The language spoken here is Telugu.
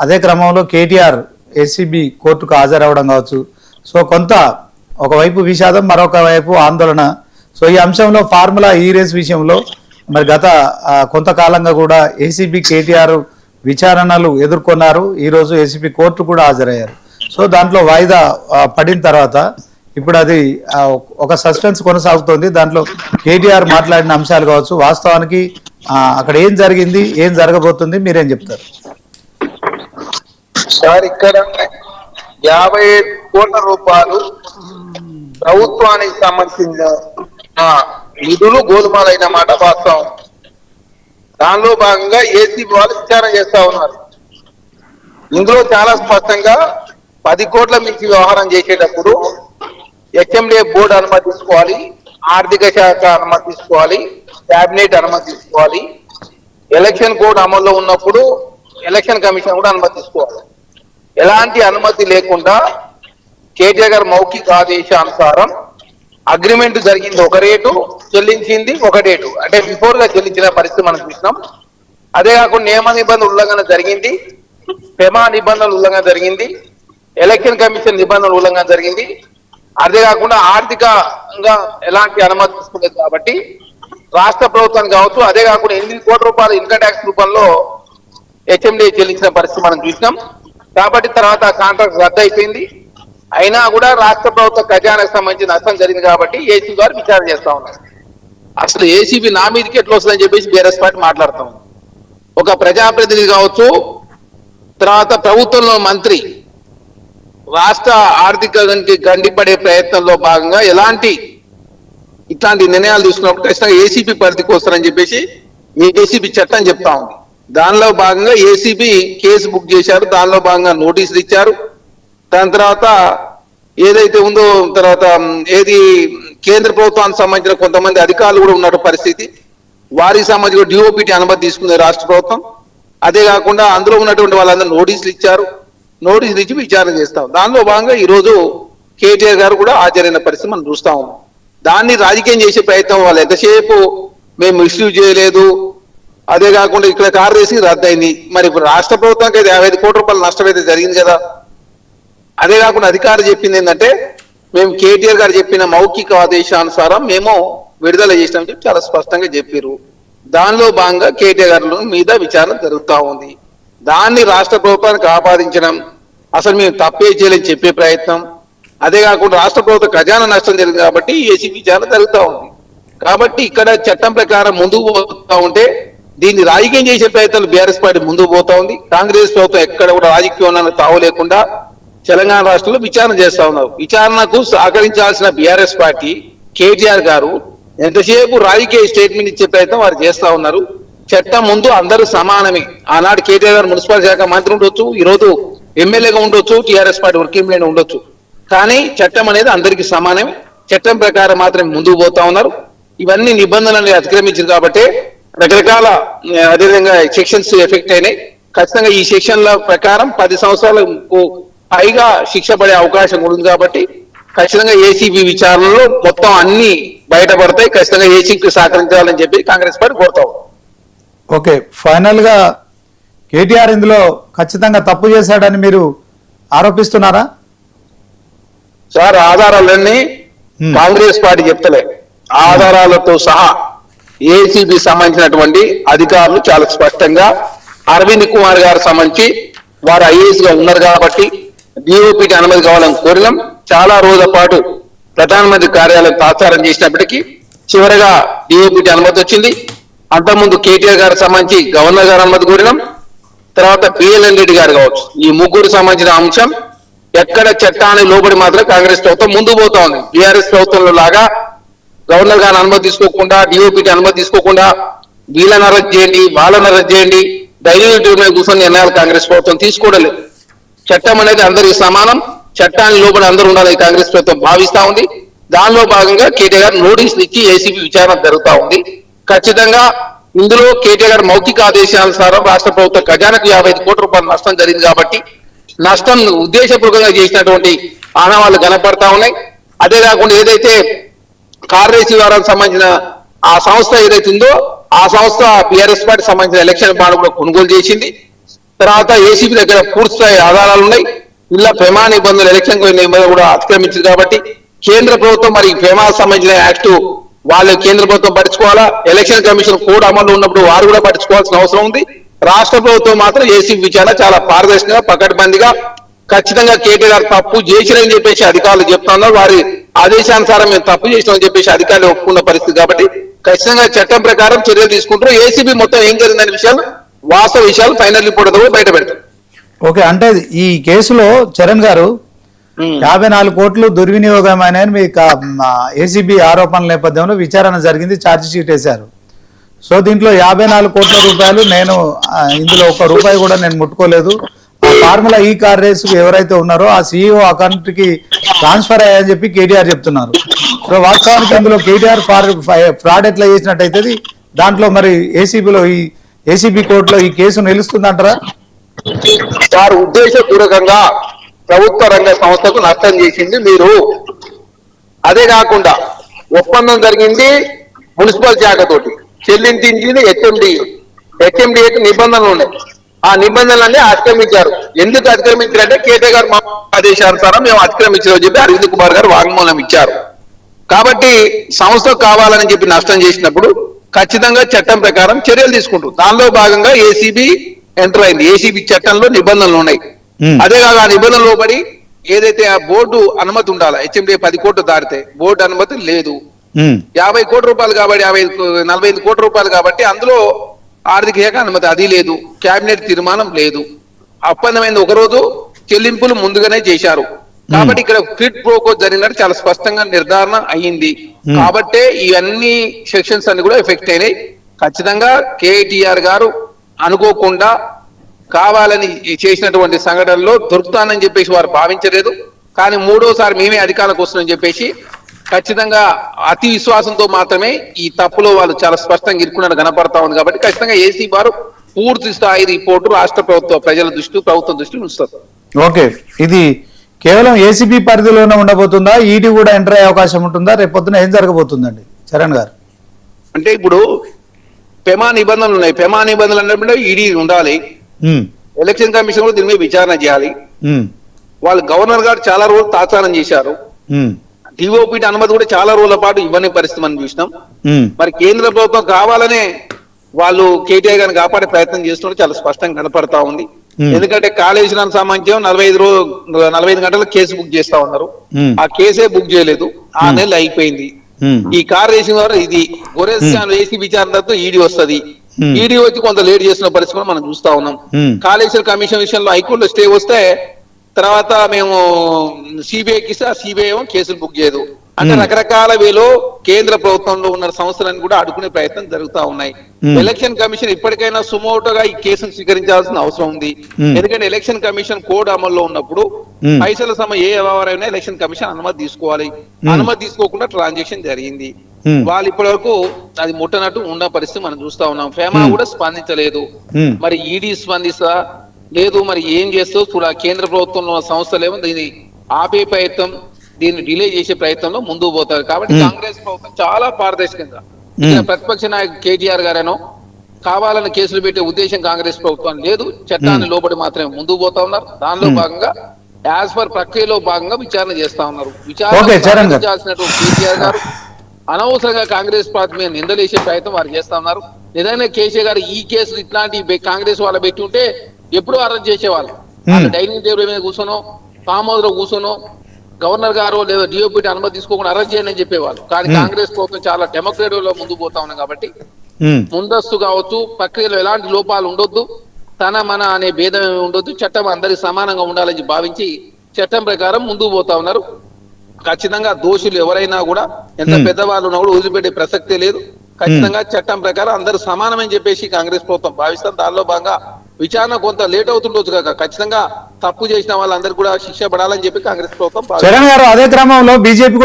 అదే క్రమంలో కేటీఆర్ ఏసీబీ కోర్టుకు హాజరవడం కావచ్చు. సో కొంత ఒకవైపు విషాదం, మరొక వైపు ఆందోళన. సో ఈ అంశంలో ఫార్ములా ఈ రేస్ విషయంలో మరి గత కొంతకాలంగా కూడా ఏసీబీ కేటీఆర్ విచారణలు ఎదుర్కొన్నారు. ఈరోజు ఏసీబీ కోర్టు కూడా హాజరయ్యారు. సో దాంట్లో వాయిదా పడిన తర్వాత ఇప్పుడు అది ఒక సస్పెన్స్ కొనసాగుతోంది. దాంట్లో కేటీఆర్ మాట్లాడిన అంశాలు కావచ్చు, వాస్తవానికి అక్కడ ఏం జరిగింది, ఏం జరగబోతుంది, మీరేం చెప్తారు సార్? ఇక్కడ 57 కోట్ల రూపాయలు ప్రభుత్వానికి సంబంధించిన నిధులు గోలుమాలైన మాట వాస్తవం. దానిలో భాగంగా ఏసీబీ వాళ్ళు విచారణ చేస్తా ఉన్నారు. ఇందులో చాలా స్పష్టంగా 10 కోట్ల మించి వ్యవహారం చేసేటప్పుడు హెచ్ఎండిఏ బోర్డు అనుమతి తీసుకోవాలి, ఆర్థిక శాఖ అనుమతి తీసుకోవాలి, క్యాబినెట్ అనుమతి తీసుకోవాలి, ఎలక్షన్ కోడ్ అమల్లో ఉన్నప్పుడు ఎలక్షన్ కమిషన్ కూడా అనుమతి తీసుకోవాలి. ఎలాంటి అనుమతి లేకుండా కేటీఆర్ గారు మౌఖిక ఆదేశానుసారం అగ్రిమెంట్ జరిగింది ఒక రేటు, చెల్లించింది ఒక డేటు, అంటే బిఫోర్ గా చెల్లించిన పరిస్థితి మనం చూసినాం. అదే కాకుండా నియమ నిబంధనల ఉల్లంఘన జరిగింది, పెమా నిబంధనల ఉల్లంఘన జరిగింది, ఎలక్షన్ కమిషన్ నిబంధనల ఉల్లంఘన జరిగింది. అదే కాకుండా ఆర్థికంగా ఎలాంటి అనుమతి తీసుకోలేదు. కాబట్టి రాష్ట్ర ప్రభుత్వానికి కావచ్చు, అదే కాకుండా 8 కోట్ల రూపాయలు ఇన్కమ్ ట్యాక్స్ రూపంలో హెచ్ఎండిఏ చెల్లించిన పరిస్థితి మనం చూసినాం. కాబట్టి తర్వాత కాంట్రాక్ట్ రద్దు అయిపోయింది. అయినా కూడా రాష్ట్ర ప్రభుత్వ ఖజానాకు సంబంధించి నష్టం జరిగింది. కాబట్టి ఏసీబీ గారు విచారణ చేస్తా ఉన్నారు. అసలు ఏసీబీ నా మీదకి ఎట్లా వస్తుందని చెప్పేసి బీఆర్ఎస్ పార్టీ మాట్లాడతాం. ఒక ప్రజాప్రతినిధి కావచ్చు, తర్వాత ప్రభుత్వంలో మంత్రి రాష్ట్ర ఆర్థికానికి గండిపడే ప్రయత్నంలో భాగంగా ఇట్లాంటి నిర్ణయాలు తీసుకున్నప్పుడు ఖచ్చితంగా ఏసీబీ పరిధికి వస్తారని చెప్పేసి ఏసీబీ చట్టం చెప్తా ఉంది. దానిలో భాగంగా ఏసీబీ కేసు బుక్ చేశారు. దానిలో భాగంగా నోటీసులు ఇచ్చారు. దాని తర్వాత ఏదైతే ఉందో తర్వాత కేంద్ర ప్రభుత్వానికి సంబంధించిన కొంతమంది అధికారులు కూడా ఉన్న పరిస్థితి, వారికి సంబంధించిన డిఓపిటి అనుమతి తీసుకుంది రాష్ట్ర ప్రభుత్వం. అదే కాకుండా అందులో ఉన్నటువంటి వాళ్ళందరూ నోటీసులు ఇచ్చారు. నోటీసులు ఇచ్చి విచారణ చేస్తాం. దానిలో భాగంగా ఈరోజు కేటీఆర్ గారు కూడా హాజరైన పరిస్థితి మనం చూస్తా ఉన్నాం. దాన్ని రాజకీయం చేసే ప్రయత్నం వాళ్ళు ఎంతసేపు మేము మిస్యూజ్ చేయలేదు, అదే కాకుండా ఇక్కడ కారు రేసింగ్ రద్దయింది. మరి ఇప్పుడు రాష్ట్ర ప్రభుత్వానికి అయితే 55 కోట్ల రూపాయల నష్టం అయితే జరిగింది కదా. అదే కాకుండా అధికారులు చెప్పింది ఏంటంటే మేము కేటీఆర్ గారు చెప్పిన మౌఖిక ఆదేశానుసారం మేము విడుదల చేసినామని చెప్పి చాలా స్పష్టంగా చెప్పారు. దానిలో భాగంగా కేటీఆర్ గారి మీద విచారణ జరుగుతూ ఉంది. దాన్ని రాష్ట్ర ప్రభుత్వానికి ఆపాదించడం, అసలు మేము తప్పే చేయలేని చెప్పే ప్రయత్నం, అదే కాకుండా రాష్ట్ర ప్రభుత్వ ఖజానా నష్టం జరిగింది కాబట్టి ఏసీ విచారణ జరుగుతూ ఉంది. కాబట్టి ఇక్కడ చట్టం ప్రకారం ముందుకు పోతా ఉంటే దీన్ని రాజకీయం చేసే ప్రయత్నాలు బీఆర్ఎస్ పార్టీ ముందుకు పోతా ఉంది. కాంగ్రెస్ ప్రభుత్వం ఎక్కడ కూడా రాజకీయం తావు లేకుండా తెలంగాణ రాష్ట్రంలో విచారణ చేస్తా ఉన్నారు. విచారణకు సహకరించాల్సిన బీఆర్ఎస్ పార్టీ కేటీఆర్ గారు ఎంతసేపు రాజకీయ స్టేట్మెంట్ ఇచ్చే ప్రయత్నం వారు చేస్తా ఉన్నారు. చట్టం ముందు అందరూ సమానమే. ఆనాడు కేటీఆర్ గారు మున్సిపల్ శాఖ మంత్రి ఉండొచ్చు, ఈరోజు ఎమ్మెల్యేగా ఉండొచ్చు, టీఆర్ఎస్ పార్టీ వర్కింగ్ ప్రెసిడెంట్ ఉండొచ్చు. కానీ చట్టం అనేది అందరికీ సమానమే. చట్టం ప్రకారం మాత్రమే ముందుకు పోతా ఉన్నారు. ఇవన్నీ నిబంధనలు అతిక్రమించింది కాబట్టి రకరకాల అదేవిధంగా సెక్షన్స్ ఎఫెక్ట్ అయినాయి. ఖచ్చితంగా ఈ సెక్షన్ల ప్రకారం 10 సంవత్సరాలకు పైగా శిక్ష పడే అవకాశం ఉంది. కాబట్టి ఖచ్చితంగా ఏసీబీ విచారణలో మొత్తం అన్ని బయటపడతాయి. ఖచ్చితంగా ఏసీబీకి సహకరించాలని చెప్పి కాంగ్రెస్ పార్టీ కోరుతాం. ఓకే, ఫైనల్ గా కేటీఆర్ ఇందులో ఖచ్చితంగా తప్పు చేశాడని మీరు ఆరోపిస్తున్నారా? సార్, ఆధారాలన్నీ కాంగ్రెస్ పార్టీ చెప్తలే. ఆధారాలతో సహా ఏసీబీ సంబంధించినటువంటి అధికారులు చాలా స్పష్టంగా అరవింద్ కుమార్ గారు సంబంధించి వారు ఐఏఎస్ గా ఉన్నారు కాబట్టి డిఓపిటి అనుమతి కావాలని కోరినాం. చాలా రోజుల పాటు ప్రధానమంత్రి కార్యాలయం తాత్సారం చేసినప్పటికీ చివరిగా డిఓపిటి అనుమతి వచ్చింది. అంతకుముందు కేటీఆర్ గారికి సంబంధించి గవర్నర్ గారు అనుమతి కోరినాం. తర్వాత పిఎల్ఎన్ రెడ్డి గారు కావచ్చు. ఈ ముగ్గురు సంబంధించిన అంశం ఎక్కడ చట్టానికి లోబడి మాత్రం కాంగ్రెస్ ప్రభుత్వం ముందుకు పోతా ఉంది. బీఆర్ఎస్ ప్రభుత్వంలో లాగా గవర్నర్ గారిని అనుమతి తీసుకోకుండా, డిఓపిటి అనుమతి తీసుకోకుండా వీళ్ళని అరెస్ట్ చేయండి, వాళ్ళని అరెస్ట్ చేయండి, ధైర్యం కూర్చొని నిర్ణయాలు కాంగ్రెస్ ప్రభుత్వం తీసుకోవడం లేదు. చట్టం అనేది అందరికీ సమానం. చట్టానికి లోబడి అందరూ ఉండాలని కాంగ్రెస్ ప్రభుత్వం భావిస్తా ఉంది. దానిలో భాగంగా కేటీఆర్ గారు నోటీసులు ఇచ్చి ఏసీబీ విచారణ జరుగుతూ ఉంది. ఖచ్చితంగా ఇందులో కేటీఆర్ గారు మౌఖిక ఆదేశానుసారం రాష్ట్ర ప్రభుత్వ ఖజానాకు 55 కోట్ల రూపాయల నష్టం జరిగింది కాబట్టి నష్టం ఉద్దేశపూర్వకంగా చేసినటువంటి ఆనవాళ్లు కనపడతా ఉన్నాయి. అదే కాకుండా ఏదైతే కార్ రేసి వారానికి సంబంధించిన ఆ సంస్థ ఏదైతే ఉందో ఆ సంస్థ బీఆర్ఎస్ పార్టీ సంబంధించిన ఎలక్షన్ బాండ్ కూడా కొనుగోలు చేసింది. తర్వాత ఏసీబీ దగ్గర పూర్తి స్థాయి ఆధారాలు ఉన్నాయి. ఇలా ఫెమా నిబంధనలు ఎలక్షన్ నిబంధనలు కూడా అతిక్రమించింది కాబట్టి కేంద్ర ప్రభుత్వం మరి ఫెమాకు సంబంధించిన యాక్ట్ వాళ్ళు కేంద్ర ప్రభుత్వం పట్టించుకోవాలా, ఎలక్షన్ కమిషన్ కోడ్ అమలు ఉన్నప్పుడు వారు కూడా పట్టించుకోవాల్సిన అవసరం ఉంది. రాష్ట్ర ప్రభుత్వం మాత్రం ఏసీబీ విచారణ చాలా పారదర్శకంగా పకడ్బందీగా ఖచ్చితంగా కేటీఆర్ తప్పు చేసిరని చెప్పేసి అధికారులు చెప్తా ఉన్నారు. వారి ఆదేశానుసారం మేము తప్పు చేసినామని చెప్పేసి అధికారులు ఒప్పుకున్న పరిస్థితి కాబట్టి ఖచ్చితంగా చట్టం ప్రకారం చర్యలు తీసుకుంటారు. ఏసీబీ మొత్తం ఏం జరిగిందనే విషయాలు వాస్తవ విషయాలు ఫైనల్ రిపోర్ట్ కూడా బయట పెడతారు. ఓకే, అంటే ఈ కేసులో చరణ్ గారు 54 కోట్లు దుర్వినియోగమైన మీ ఏసీబీ ఆరోపణల నేపథ్యంలో విచారణ జరిగింది, ఛార్జ్ షీట్ వేశారు. సో దీంట్లో 54 కోట్ల రూపాయలు నేను ఇందులో ఒక్క రూపాయి కూడా నేను ముట్టుకోలేదు. ఆ ఫార్ములా ఈ కార్ రేసు ఎవరైతే ఉన్నారో ఆ సీఈఓ అకౌంట్ కి ట్రాన్స్ఫర్ అయ్యాయని చెప్పి కేటీఆర్ చెప్తున్నారు. సో వాస్తవానికి ఇందులో కేటీఆర్ ఫ్రాడ్ ఎట్లా చేసినట్టయితే దాంట్లో మరి ఏసీబీలో ఈ ఏసీబీ కోర్టులో ఈ కేసు నిలుస్తుందంటారా? వారు ఉద్దేశపూర్వకంగా ప్రభుత్వ రంగ సంస్థకు నష్టం చేసింది మీరు. అదే కాకుండా ఒప్పందం జరిగింది మున్సిపల్ శాఖతోటి, చెల్లించింది హెచ్ఎండిఏకి నిబంధనలు ఉన్నాయి. ఆ నిబంధనలన్నీ అతిక్రమించారు. ఎందుకు అతిక్రమించారంటే కేటీఆర్ గారు మా ఆదేశానుసారం మేము అతిక్రమించామని చెప్పి అరవింద్ కుమార్ గారు వాంగ్మూలం ఇచ్చారు. కాబట్టి సంస్థకు కావాలని చెప్పి నష్టం చేసినప్పుడు ఖచ్చితంగా చట్టం ప్రకారం చర్యలు తీసుకుంటారు. దానిలో భాగంగా ఏసీబీ ఎంటర్ అయింది. ఏసీబీ చట్టంలో నిబంధనలు ఉన్నాయి. అదే కాక ఆ నిబంధనలు లోబడి ఏదైతే ఆ బోర్డు అనుమతి ఉండాలి, హెచ్ఎండిఏ 10 కోట్లు దాటితే బోర్డు అనుమతి లేదు. 50 కోట్ల రూపాయలు కాబట్టి 45 కోట్ల రూపాయలు కాబట్టి అందులో ఆర్థిక శాఖ అనుమతి అది లేదు, కేబినెట్ తీర్మానం లేదు. ఒప్పందమైంది ఒకరోజు, చెల్లింపులు ముందుగానే చేశారు. కాబట్టి ఇక్కడ క్విడ్ ప్రోకో జరిగినట్టు చాలా స్పష్టంగా నిర్ధారణ అయ్యింది. కాబట్టే ఇవన్నీ సెక్షన్స్ అన్ని కూడా ఎఫెక్ట్ అయినాయి. ఖచ్చితంగా కేటీఆర్ గారు అనుకోకుండా కావాలని చేసినటువంటి సంఘటనలో దొరుకుతానని చెప్పేసి వారు భావించలేదు. కానీ మూడోసారి మేమే అధికారంలోకి వస్తుందని చెప్పేసి ఖచ్చితంగా అతి విశ్వాసంతో మాత్రమే ఈ తప్పులో వాళ్ళు చాలా స్పష్టంగా ఇరుక్కున్నట్టు కనపడతా ఉంది. కాబట్టి ఖచ్చితంగా ఏసీ వారు పూర్తి స్థాయి రిపోర్టు రాష్ట్ర ప్రభుత్వ ప్రజల దృష్టి ప్రభుత్వం దృష్టి ఉంచుతారు. ఓకే, ఇది కేవలం ఏసీబీ పరిధిలోనే ఉండబోతుందా? ఈడీ కూడా ఎంటర్ అయ్యే అవకాశం ఉంటుందా? రేపు పొద్దున ఏం జరగబోతుందండి చరణ్ గారు? అంటే ఇప్పుడు పెమా నిబంధనలు ఉన్నాయి. పెమా నిబంధనలు అన్నప్పుడు ఈడీ ఉండాలి, ఎలక్షన్ కమిషన్ కూడా దీని మీద విచారణ చేయాలి. వాళ్ళు గవర్నర్ గారు చాలా రోజులు తాత్సారం చేశారు. డిఓపి అనుమతి కూడా చాలా రోజుల పాటు ఇవ్వని పరిస్థితి మనం చూసినాం. మరి కేంద్ర ప్రభుత్వం కావాలనే వాళ్ళు కేటీఆర్ గారిని కాపాడే ప్రయత్నం చేస్తున్నారు, చాలా స్పష్టంగా కనపడతా ఉంది. ఎందుకంటే కాళేశ్వరం సంబంధించి 45 గంటలకు కేసు బుక్ చేస్తా ఉన్నారు. ఆ కేసే బుక్ చేయలేదు, 6 నెలలు అయిపోయింది. ఈ కార్ రేసింగ్ ద్వారా ఇది గొరెస్కాన్ ఏసీ విచారణతో ఈడీ వస్తుంది. ఈడీ వచ్చి కొంత లేట్ చేసిన పరిస్థితి మనం చూస్తా ఉన్నాం. కాళేశ్వర కమిషన్ విషయంలో హైకోర్టులో స్టే వస్తే తర్వాత మేము సిబిఐకి ఇస్తే ఆ సిబిఐ ఏమో కేసులు బుక్ చేయదు. అంటే రకరకాల వేలో కేంద్ర ప్రభుత్వంలో ఉన్న సంస్థలను కూడా అడ్డుకునే ప్రయత్నం జరుగుతా ఉన్నాయి. ఎలక్షన్ కమిషన్ ఇప్పటికైనా సుమోటోగా ఈ కేసును స్వీకరించాల్సిన అవసరం ఉంది. ఎందుకంటే ఎలక్షన్ కమిషన్ కోడ్ అమల్లో ఉన్నప్పుడు పైసల సమయం ఏ వ్యవహారమైనా ఎలక్షన్ కమిషన్ అనుమతి తీసుకోవాలి. అనుమతి తీసుకోకుండా ట్రాన్సాక్షన్ జరిగింది. వాళ్ళు ఇప్పటి వరకు అది ముట్టనట్టు ఉన్న పరిస్థితి మనం చూస్తా ఉన్నాం. ఫేమా కూడా స్పందించలేదు. మరి ఈడీ స్పందిస్తా లేదు, మరి ఏం చేస్తూ చూడ కేంద్ర ప్రభుత్వంలో సంస్థలేమో దీన్ని ఆపే ప్రయత్నం, దీన్ని డిలే చేసే ప్రయత్నంలో ముందుకు పోతారు. కాబట్టి కాంగ్రెస్ ప్రభుత్వం చాలా పారదర్శకంగా, ప్రతిపక్ష నాయకుడు కేటీఆర్ గారేనో కావాలని కేసులు పెట్టే ఉద్దేశం కాంగ్రెస్ ప్రభుత్వం లేదు. చట్టాన్ని లోబడి మాత్రమే ముందుకు పోతా ఉన్నారు. దానిలో భాగంగా యాజ్ పర్ ప్రక్రియలో భాగంగా విచారణ చేస్తా ఉన్నారు. విచారణ చేయాల్సినటువంటి కేటీఆర్ గారు అనవసరంగా కాంగ్రెస్ పార్టీ మీద నిందలేసే ప్రయత్నం వారు చేస్తా ఉన్నారు. నిజంగా కేసీఆర్ గారు ఈ కేసులు ఇట్లాంటి కాంగ్రెస్ వాళ్ళ పెట్టి ఉంటే ఎప్పుడూ అరెస్ట్ చేసేవాళ్ళు. డైనింగ్ టేబుల్ మీద కూర్చోనో, ఫామ్ హౌస్ లో కూర్చోనో, గవర్నర్ గారు లేదా డిఓపి అనుమతి తీసుకోకుండా అరెస్ట్ చేయండి అని చెప్పేవాళ్ళు. కానీ కాంగ్రెస్ ప్రభుత్వం చాలా డెమోక్రటిక్ లో ముందుకు పోతా ఉన్నాం. కాబట్టి ముందస్తు కావచ్చు, ప్రక్రియలో ఎలాంటి లోపాలు ఉండొద్దు, తన మన అనే భేదం ఉండొద్దు, చట్టం అందరికి సమానంగా ఉండాలని భావించి చట్టం ప్రకారం ముందుకు పోతా ఉన్నారు. ఖచ్చితంగా దోషులు ఎవరైనా కూడా ఎంత పెద్దవాళ్ళు ఉన్నా కూడా వదిలిపెట్టే ప్రసక్తే లేదు. ఖచ్చితంగా చట్టం ప్రకారం అందరూ సమానమని చెప్పేసి కాంగ్రెస్ ప్రభుత్వం భావిస్తాం. దానిలో భాగంగా విచారణ కొంత లేట్ అవుతుండొచ్చు కాక ఖచ్చితంగా తప్పు చేసిన వాళ్ళందరూ కూడా శిక్ష పడాలని చెప్పి కాంగ్రెస్ ప్రభుత్వం. చరణ్ గారు, అదే క్రమంలో బీజేపీ